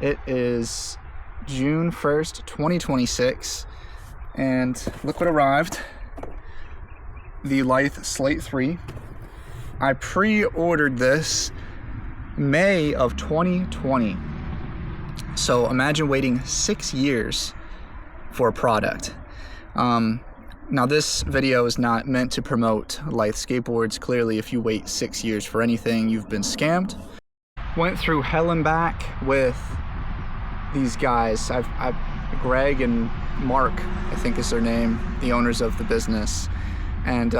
It is June 1st, 2026, and look what arrived. The Lithe Slate 3. I pre-ordered this May of 2020. So imagine waiting 6 years for a product. Now this video is not meant to promote Lithe skateboards. Clearly, if you wait 6 years for anything, you've been scammed. Went through hell and back with these guys. Greg and Mark, I think is their name, the owners of the business. And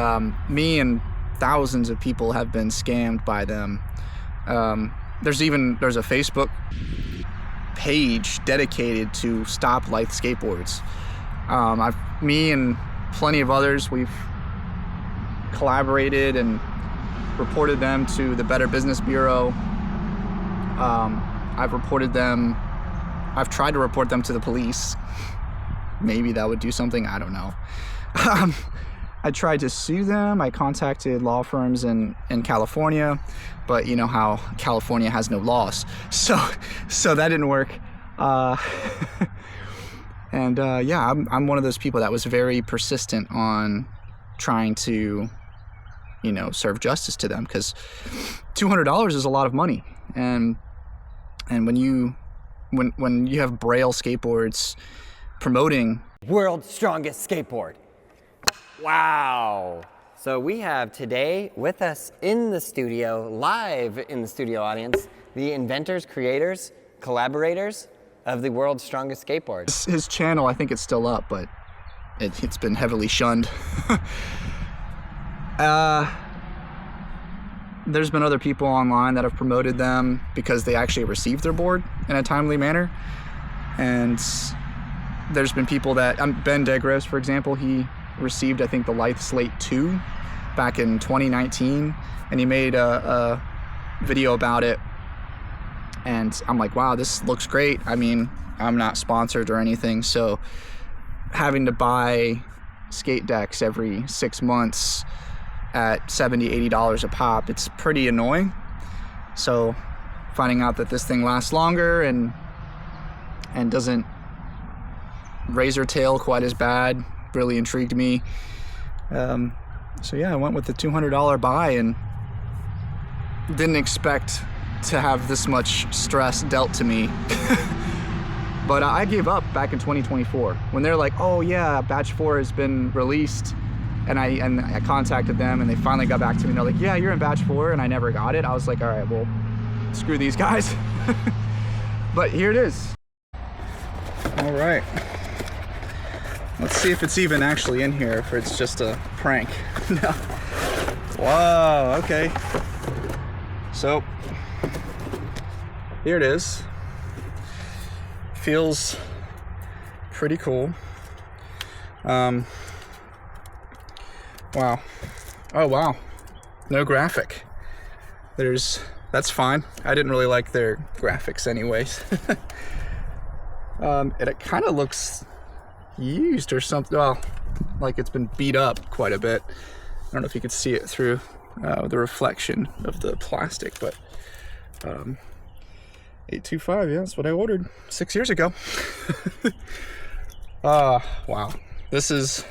me and thousands of people have been scammed by them. There's a Facebook page dedicated to stop Lithe skateboards. Me and plenty of others, we've collaborated and reported them to the Better Business Bureau. I've tried to report them to the police. Maybe that would do something, I don't know. I tried to sue them. I contacted law firms in California, but you know how California has no laws. So that didn't work. Yeah, I'm one of those people that was very persistent on trying to, serve justice to them, because $200 is a lot of money. And when you have Braille skateboards promoting world's strongest skateboard. Wow. So we have today with us in the studio, live in the studio audience, the inventors, creators, collaborators of the world's strongest skateboard. His channel, I think it's still up, but it's been heavily shunned. There's been other people online that have promoted them because they actually received their board in a timely manner. And there's been people that, Ben Degros, for example, he received, I think, the Lithe Slate 2 back in 2019, and he made a video about it. And I'm like, wow, this looks great. I mean, I'm not sponsored or anything, so having to buy skate decks every 6 months at $70, $80 a pop, it's pretty annoying. So finding out that this thing lasts longer and doesn't razor tail quite as bad really intrigued me. So yeah, I went with the $200 buy and didn't expect to have this much stress dealt to me. But I gave up back in 2024 when they're like, oh yeah, batch 4 has been released, and I contacted them and they finally got back to me and they're like, yeah, you're in batch 4, and I never got it. I was like, all right, well, screw these guys. But here it is. All right, let's see if it's even actually in here, if it's just a prank. No. Whoa, okay. So here it is. Feels pretty cool. Wow. Oh wow. No graphic. That's fine. I didn't really like their graphics anyways. It kind of looks used or something. Well, like it's been beat up quite a bit. I don't know if you could see it through the reflection of the plastic, but 825, yeah, that's what I ordered 6 years ago. Wow. This is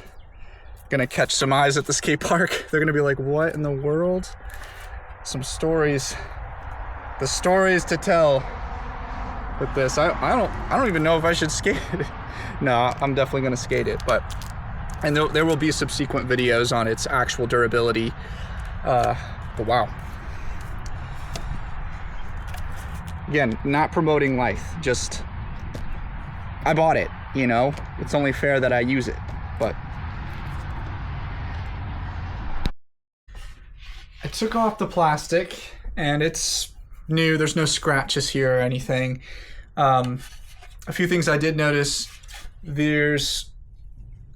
gonna catch some eyes at the skate park. They're gonna be like, what in the world? Some stories. The stories to tell with this. I don't even know if I should skate it. No, I'm definitely gonna skate it, and there will be subsequent videos on its actual durability. But wow. Again, not promoting Lithe, just I bought it, it's only fair that I use it. But I took off the plastic and it's new. There's no scratches here or anything. A few things I did notice: there's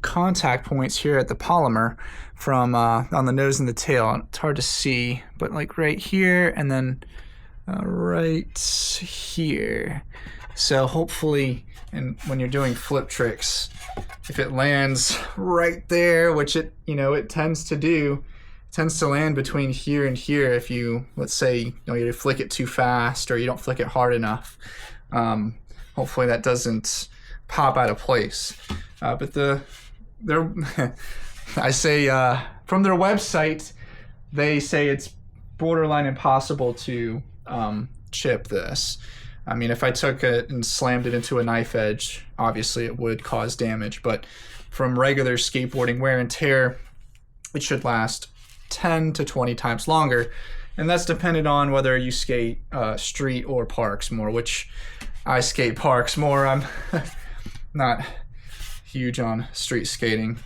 contact points here at the polymer from on the nose and the tail. It's hard to see, but like right here and then right here. So hopefully, and when you're doing flip tricks, if it lands right there, which it tends to do, it tends to land between here and here. If you, let's say, you flick it too fast or you don't flick it hard enough. hopefully that doesn't pop out of place. But they're I say from their website, they say it's borderline impossible to chip this. I mean, if I took it and slammed it into a knife edge, obviously it would cause damage. But from regular skateboarding wear and tear, it should last 10 to 20 times longer. And that's dependent on whether you skate street or parks more, which I skate parks more. I'm not huge on street skating,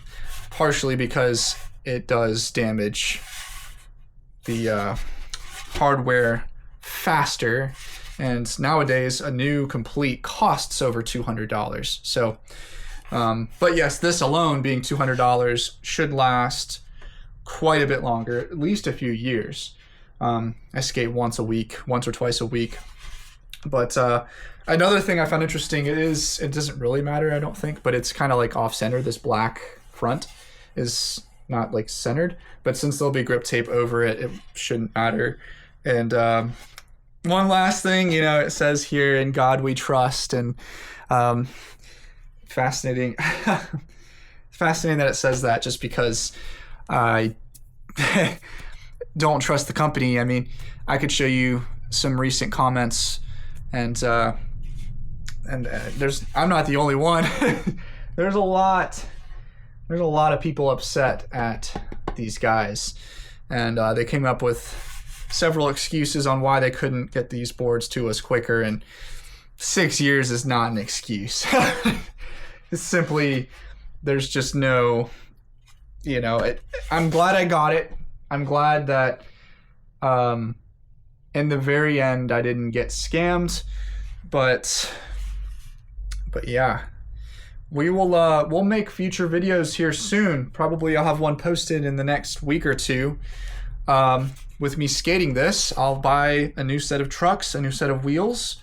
partially because it does damage the hardware faster. And nowadays, a new complete costs over $200. So, but yes, this alone being $200 should last quite a bit longer, at least a few years. I skate once or twice a week. But another thing I found interesting is, it doesn't really matter, I don't think, but it's kind of like off-center. This black front is not like centered, but since there'll be grip tape over it, it shouldn't matter. And one last thing, it says here, "In God we trust," and fascinating. Fascinating that it says that, just because I don't trust the company. I mean, I could show you some recent comments, and I'm not the only one. There's a lot of people upset at these guys, and they came up with several excuses on why they couldn't get these boards to us quicker, and 6 years is not an excuse. It's simply, there's just no, I'm glad I got it. I'm glad that in the very end I didn't get scammed, but yeah, we'll make future videos here soon. Probably I'll have one posted in the next week or two. With me skating this, I'll buy a new set of trucks, a new set of wheels,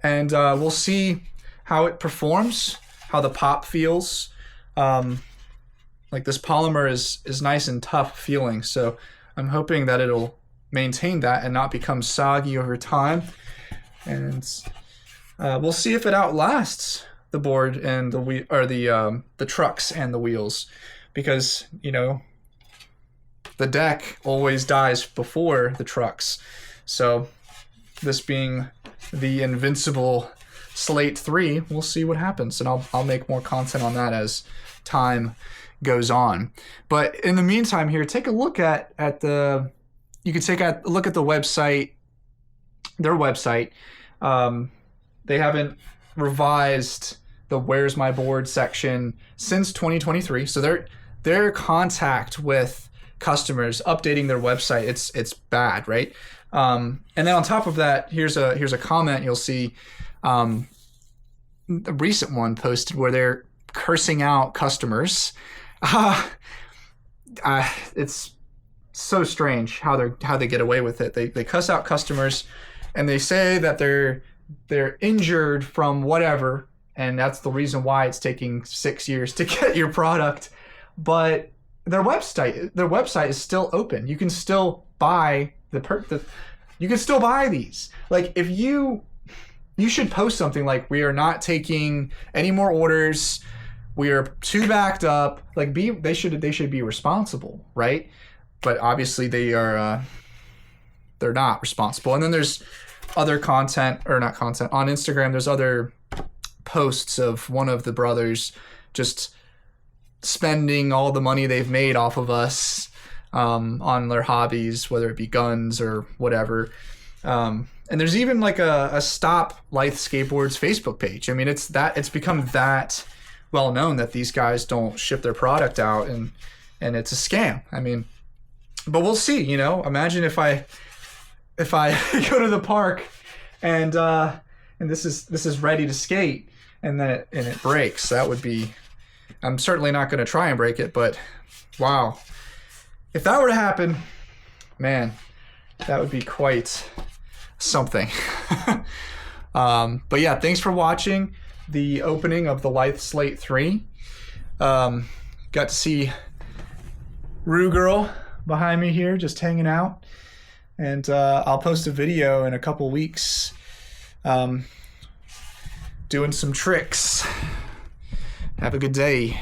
and we'll see how it performs, how the pop feels. Like, this polymer is nice and tough feeling, so I'm hoping that it'll maintain that and not become soggy over time. And we'll see if it outlasts the board and the trucks and the wheels, because the deck always dies before the trucks. So this being the invincible Slate 3, we'll see what happens, and I'll make more content on that as time goes on. But in the meantime here, take a look at the website, their website. They haven't revised the "Where's My Board" section since 2023. So their contact with customers, updating their website, it's bad, right? And then on top of that, here's a comment you'll see, a recent one posted where they're cursing out customers. It's so strange how they get away with it. They cuss out customers, and they say that they're injured from whatever, and that's the reason why it's taking 6 years to get your product. But their website is still open. You can still buy you can still buy these. Like, if you should post something like, "We are not taking any more orders. We are too backed up." Like, they should be responsible, right? But obviously they're not responsible. And then there's other content, or not content, on Instagram. There's other posts of one of the brothers just spending all the money they've made off of us on their hobbies, whether it be guns or whatever. And there's even like a Stop Lithe Skateboards Facebook page. I mean, it's become that well known that these guys don't ship their product out, and it's a scam. I mean, but we'll see. Imagine if I go to the park and this is ready to skate, and then it breaks. That would be. I'm certainly not going to try and break it, but wow. If that were to happen, man, that would be quite something. But yeah, thanks for watching the opening of the Lithe Slate 3. Got to see Rue Girl behind me here just hanging out. And I'll post a video in a couple weeks doing some tricks. Have a good day.